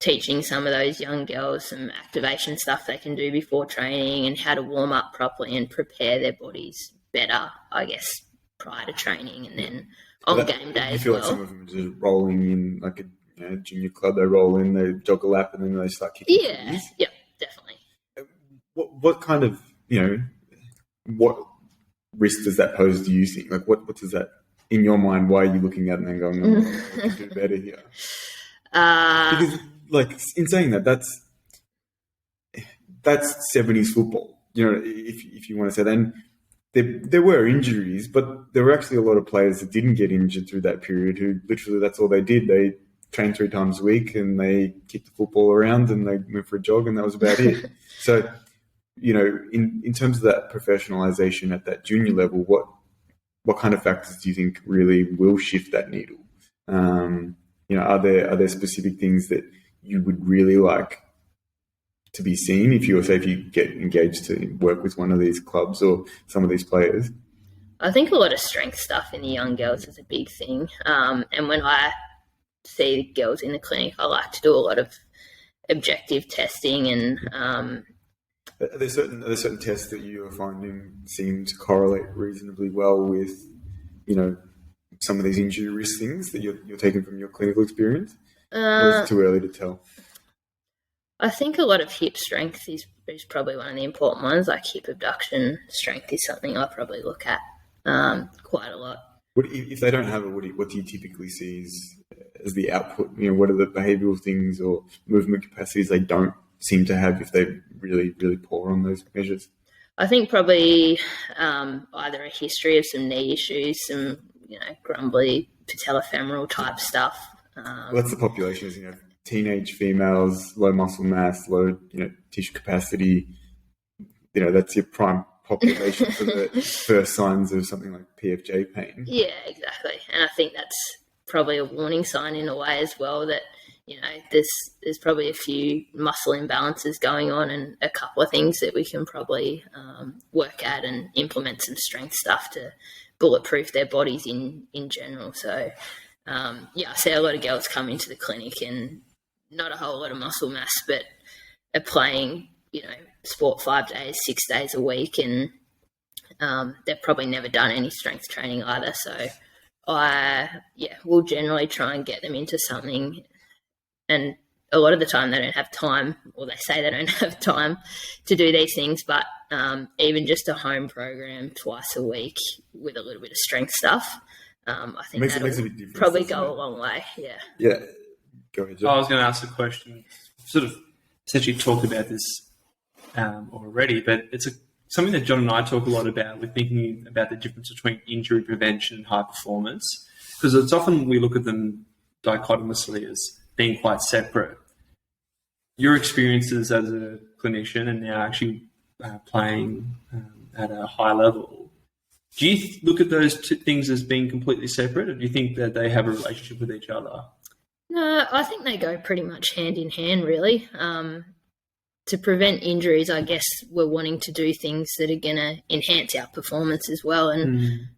Speaker 2: teaching some of those young girls some activation stuff they can do before training and how to warm up properly and prepare their bodies better, I guess, prior to training and then on game day as well.
Speaker 1: You feel like some of them are just rolling in like a junior club, they roll in, they jog a lap and then they start kicking.
Speaker 2: Yeah, definitely.
Speaker 1: What kind of, what risk does that pose, do you think? Like what does that, in your mind, why are you looking at it and going, we can do better here? Because, like, in saying that, that's 70s football. If you want to say that. And there were injuries, but there were actually a lot of players that didn't get injured through that period who literally that's all they did. They trained 3 times a week and they kicked the football around and they went for a jog and that was about it. So, in terms of that professionalization at that junior level, what kind of factors do you think really will shift that needle? Are there specific things that you would really like to be seen if you get engaged to work with one of these clubs or some of these players?
Speaker 2: I think a lot of strength stuff in the young girls is a big thing. And when I see girls in the clinic, I like to do a lot of objective testing and
Speaker 1: are there certain tests that you are finding seem to correlate reasonably well with, some of these injury risk things that you're taking from your clinical experience? Or is it too early to tell?
Speaker 2: I think a lot of hip strength is probably one of the important ones. Like hip abduction strength is something I probably look at quite a lot.
Speaker 1: If they don't have it, what do you typically see as the output? What are the behavioural things or movement capacities they don't seem to have if they're really, really poor on those measures?
Speaker 2: I think probably either a history of some knee issues, some grumbly patellofemoral type stuff.
Speaker 1: That's the population, isn't it? Teenage females, low muscle mass, low tissue capacity. That's your prime population for the first signs of something like PFJ pain.
Speaker 2: Yeah, exactly. And I think that's probably a warning sign in a way as well that there's probably a few muscle imbalances going on and a couple of things that we can probably work at and implement some strength stuff to bulletproof their bodies in general. So I see a lot of girls come into the clinic and not a whole lot of muscle mass, but are playing, sport 5 days, 6 days a week, and they've probably never done any strength training either. So we'll generally try and get them into something, and a lot of the time they don't have time, or they say they don't have time to do these things, but even just a home program twice a week with a little bit of strength stuff, I think that will probably go a long way.
Speaker 1: Yeah. Go ahead, Joe.
Speaker 3: I was going to ask a question. Sort of essentially talked about this already, but it's something that John and I talk a lot about. We're thinking about the difference between injury prevention and high performance, because it's often we look at them dichotomously as being quite separate. Your experiences as a clinician and now actually playing at a high level, do you look at those two things as being completely separate, or do you think that they have a relationship with each other?
Speaker 2: No, I think they go pretty much hand in hand, really. To prevent injuries, I guess we're wanting to do things that are going to enhance our performance as well. And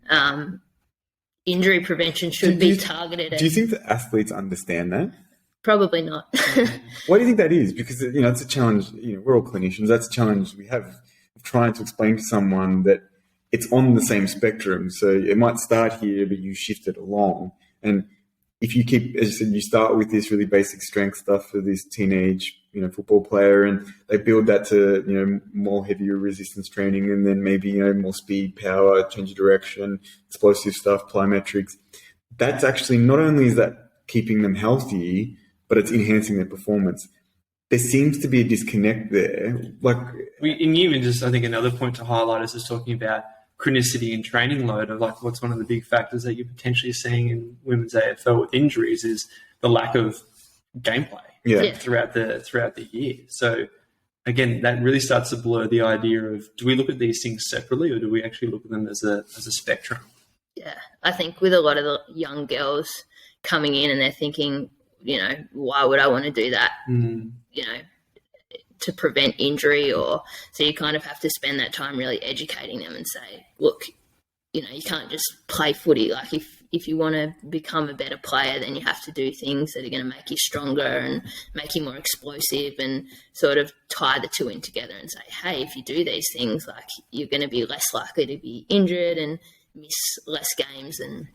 Speaker 2: injury prevention should be targeted.
Speaker 1: Do you think that athletes understand that?
Speaker 2: Probably not.
Speaker 1: Why do you think that is? Because, it's a challenge. We're all clinicians. That's a challenge we have of trying to explain to someone that it's on the same spectrum. So it might start here, but you shift it along. And if you keep, as you said, you start with this really basic strength stuff for this teenage, football player, and they build that to, more heavier resistance training, and then maybe, more speed, power, change of direction, explosive stuff, plyometrics. That's actually, not only is that keeping them healthy, but it's enhancing their performance. There seems to be a disconnect there. And
Speaker 3: even just, I think another point to highlight is just talking about chronicity and training load of what's one of the big factors that you're potentially seeing in women's AFL with injuries is the lack of gameplay throughout the year. So again, that really starts to blur the idea of, do we look at these things separately, or do we actually look at them as a spectrum?
Speaker 2: Yeah, I think with a lot of the young girls coming in and they're thinking, why would I want to do that? To prevent injury, so you kind of have to spend that time really educating them and say, look, you can't just play footy. Like if you want to become a better player, then you have to do things that are going to make you stronger and make you more explosive, and sort of tie the two in together and say, hey, if you do these things, you're going to be less likely to be injured and miss less games and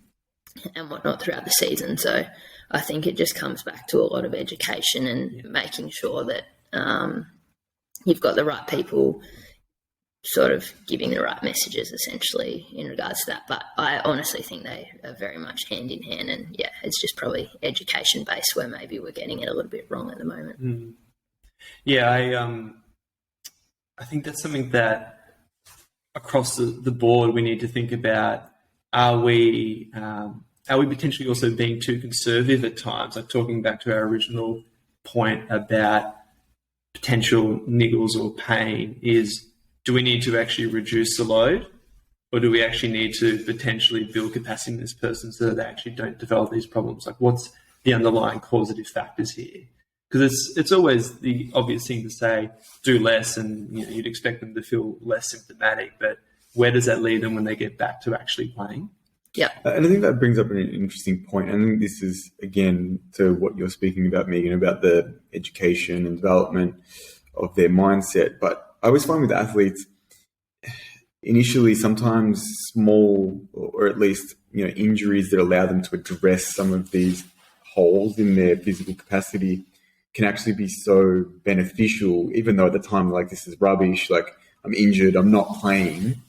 Speaker 2: whatnot throughout the season. So I think it just comes back to a lot of education and making sure that you've got the right people sort of giving the right messages essentially in regards to that. But I honestly think they are very much hand in hand, and it's just probably education based where maybe we're getting it a little bit wrong at the moment.
Speaker 3: I think that's something that across the board, we need to think about, are we potentially also being too conservative at times? Like talking back to our original point about potential niggles or pain, is do we need to actually reduce the load, or do we actually need to potentially build capacity in this person so that they actually don't develop these problems? Like, what's the underlying causative factors here? Because it's always the obvious thing to say, do less, and you'd expect them to feel less symptomatic, but where does that lead them when they get back to actually playing?
Speaker 2: Yeah.
Speaker 1: And I think that brings up an interesting point. I think this is, again, to what you're speaking about, Meagan, about the education and development of their mindset. But I always find with athletes, initially, sometimes small, or at least, injuries that allow them to address some of these holes in their physical capacity can actually be so beneficial, even though at the time, like, this is rubbish, like, I'm injured, I'm not playing.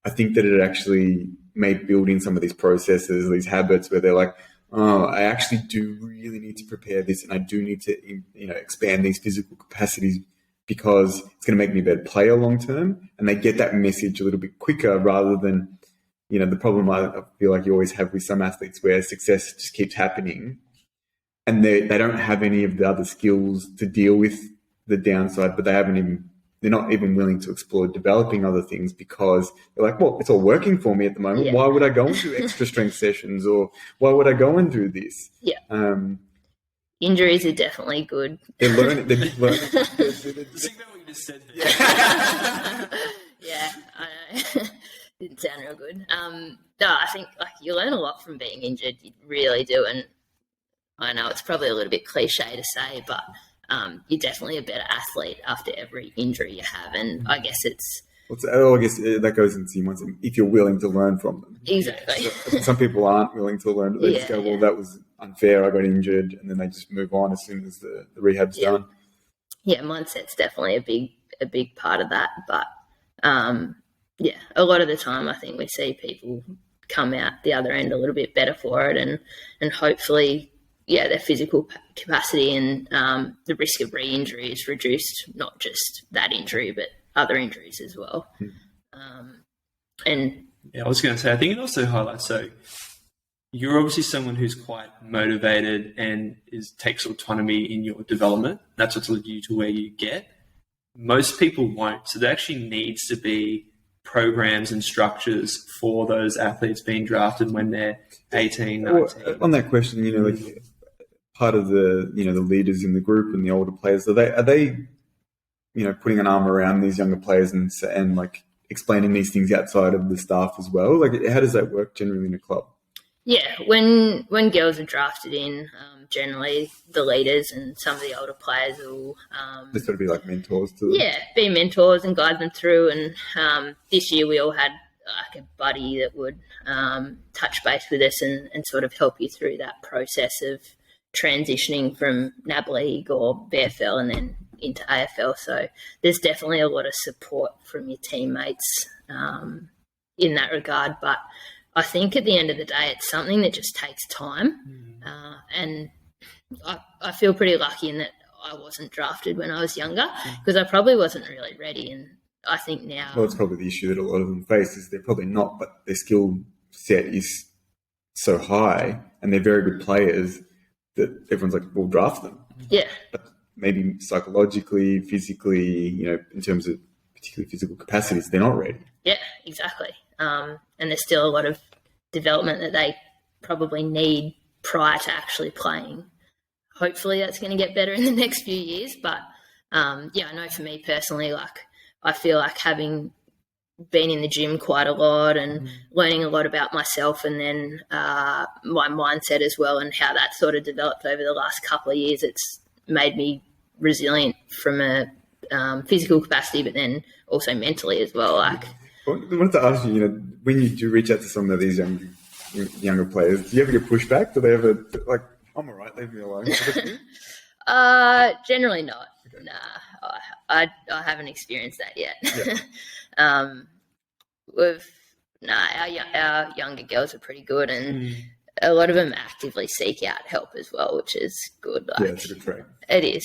Speaker 1: I think that it actually may build in some of these processes, these habits where they're like, oh, I actually do really need to prepare this, and I do need to, expand these physical capacities because it's going to make me a better player long term. And they get that message a little bit quicker rather than, the problem I feel like you always have with some athletes where success just keeps happening and they don't have any of the other skills to deal with the downside, but they're not even willing to explore developing other things because they're like, well, it's all working for me at the moment. Yeah. Why would I go and do extra strength sessions, or why would I go and do this?
Speaker 2: Yeah. Injuries are definitely good.
Speaker 1: They're learning. They're learning.
Speaker 3: Think about what you just said there.
Speaker 2: Yeah, I know. Didn't sound real good. No, I think you learn a lot from being injured. You really do. And I know it's probably a little bit cliche to say, but you're definitely a better athlete after every injury you have. And I guess it's...
Speaker 1: I guess that goes into if you're willing to learn from them.
Speaker 2: Exactly.
Speaker 1: So, some people aren't willing to learn. They just go, well, that was unfair, I got injured, and then they just move on as soon as the rehab's done.
Speaker 2: Yeah, mindset's definitely a big part of that. But, a lot of the time I think we see people come out the other end a little bit better for it, and hopefully... their physical capacity and the risk of re-injury is reduced, not just that injury, but other injuries as well.
Speaker 3: I was going to say, I think it also highlights, so you're obviously someone who's quite motivated and takes autonomy in your development. That's what's led you to where you get. Most people won't. So there actually needs to be programs and structures for those athletes being drafted when they're 18, 19.
Speaker 1: Well, on that question, like part of the, the leaders in the group and the older players, are they putting an arm around these younger players and like explaining these things outside of the staff as well? Like, how does that work generally in a club?
Speaker 2: Yeah, when girls are drafted in, generally the leaders and some of the older players will...
Speaker 1: They sort of be like mentors to them?
Speaker 2: Yeah, be mentors and guide them through. And this year we all had like a buddy that would touch base with us and sort of help you through that process of transitioning from NAB League or VFL and then into AFL. So there's definitely a lot of support from your teammates in that regard. But I think at the end of the day, it's something that just takes time. And I feel pretty lucky in that I wasn't drafted when I was younger because I probably wasn't really ready. And I think now...
Speaker 1: Well, it's probably the issue that a lot of them face is they're probably not, but their skill set is so high and they're very good players that everyone's like, we'll draft them.
Speaker 2: Yeah.
Speaker 1: But maybe psychologically, physically, in terms of particularly physical capacities, they're not ready.
Speaker 2: Yeah, exactly. And there's still a lot of development that they probably need prior to actually playing. Hopefully that's going to get better in the next few years. But, I know for me personally, like, I feel like having been in the gym quite a lot and learning a lot about myself and then my mindset as well and how that sort of developed over the last couple of years, it's made me resilient from a physical capacity, but then also mentally as well. Like,
Speaker 1: I wanted to ask you, when you do reach out to some of these younger players, do you ever get pushback? Do they ever like, I'm all right, leave me alone?
Speaker 2: Generally not. Okay. Nah, I haven't experienced that yet. Yeah. Our younger girls are pretty good, and a lot of them actively seek out help as well, which is good. Like,
Speaker 1: yeah, it's a good trait.
Speaker 2: It is.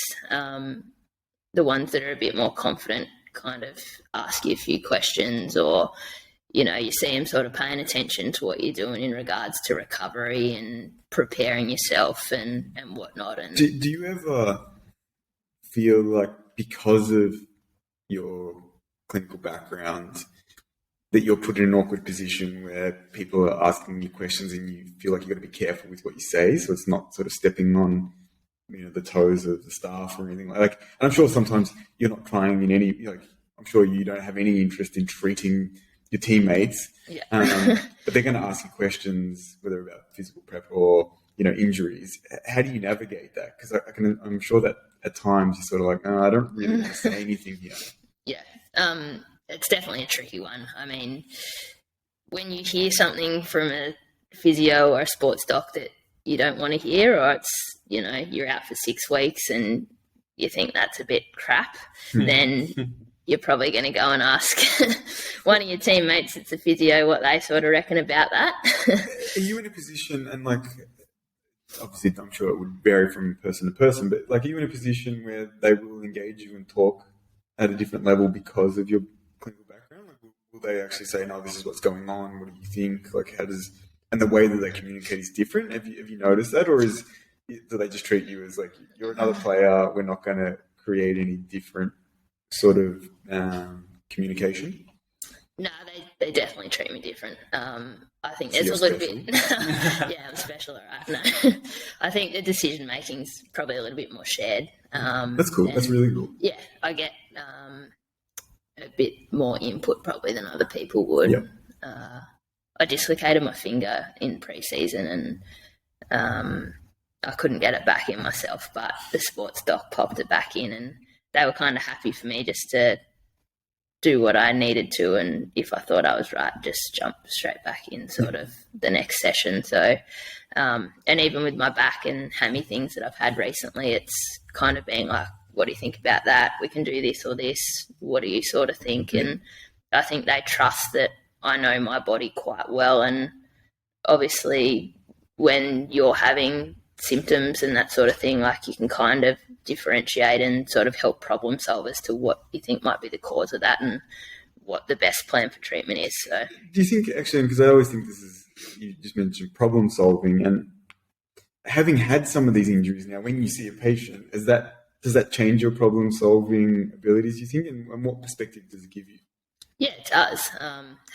Speaker 2: The ones that are a bit more confident kind of ask you a few questions, or, you know, you see them sort of paying attention to what you're doing in regards to recovery and preparing yourself and whatnot. And
Speaker 1: do you ever feel like, because of your clinical background, that you're put in an awkward position where people are asking you questions and you feel like you've got to be careful with what you say, so it's not sort of stepping on, you know, the toes of the staff or anything like? And I'm sure sometimes you're not trying in any, like, I'm sure you don't have any interest in treating your teammates, but they're going to ask you questions, whether about physical prep or, you know, injuries. How do you navigate that? Because I'm sure that at times you're sort of like, oh, I don't really want to say anything here.
Speaker 2: Yeah. It's definitely a tricky one. I mean, when you hear something from a physio or a sports doc that you don't want to hear, or it's, you know, you're out for 6 weeks and you think that's a bit crap, then you're probably going to go and ask one of your teammates that's a physio what they sort of reckon about that.
Speaker 1: Are you in a position, and like, obviously I'm sure it would vary from person to person, but like, are you in a position where they will engage you and talk at a different level because of your clinical background? Like, will they actually say, no, this is what's going on, what do you think? Like, how does, and the way that they communicate is different? Have you noticed that? Or do they just treat you as like, you're another player, we're not going to create any different sort of communication?
Speaker 2: No, they definitely treat me different. I think there's a little bit. Yeah, I'm special, all right. No, I think the decision making's probably a little bit more shared.
Speaker 1: That's cool. That's really cool.
Speaker 2: Yeah, I get a bit more input probably than other people would.
Speaker 1: Yep.
Speaker 2: I dislocated my finger in pre-season, and I couldn't get it back in myself, but the sports doc popped it back in, and they were kind of happy for me just to do what I needed to, and if I thought I was right, just jump straight back in sort of the next session. So, and even with my back and hammy things that I've had recently, it's kind of been like, what do you think about that? We can do this or this. What do you sort of think? And I think they trust that I know my body quite well, and obviously when you're having symptoms and that sort of thing, like, you can kind of differentiate and sort of help problem solve as to what you think might be the cause of that and what the best plan for treatment is. So,
Speaker 1: do you think, actually, because I always think this is, you just mentioned problem solving, and having had some of these injuries now, when you see a patient, does that change your problem solving abilities, you think, and what perspective does it give you?
Speaker 2: Yeah, it does.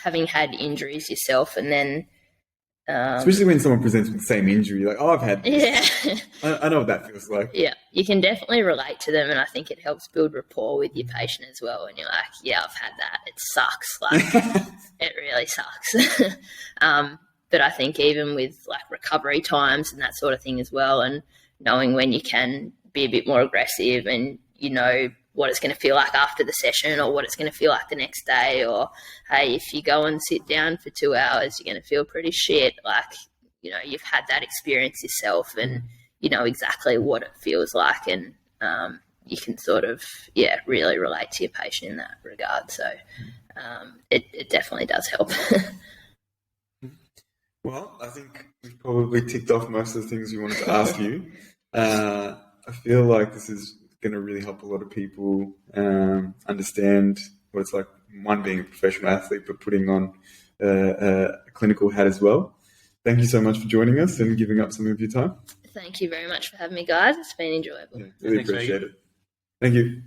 Speaker 2: Having had injuries yourself, and then
Speaker 1: especially when someone presents with the same injury, like, oh, I've had this.
Speaker 2: Yeah.
Speaker 1: I know what that feels like.
Speaker 2: Yeah, you can definitely relate to them, and I think it helps build rapport with your patient as well. And you're like, yeah, I've had that. It sucks. Like, it really sucks. But I think even with like recovery times and that sort of thing as well, and knowing when you can be a bit more aggressive, and you know what it's going to feel like after the session, or what it's going to feel like the next day, or hey, if you go and sit down for 2 hours, you're going to feel pretty shit. Like, you know, you've had that experience yourself, and you know exactly what it feels like, and you can sort of, really relate to your patient in that regard. So it definitely does help.
Speaker 1: Well, I think we've probably ticked off most of the things we wanted to ask you. I feel like this is going to really help a lot of people understand what it's like, one, being a professional athlete, but putting on a clinical hat as well. Thank you so much for joining us and giving up some of your time.
Speaker 2: Thank you very much for having me, guys. It's been enjoyable.
Speaker 1: Yeah, really appreciate it. Thank you.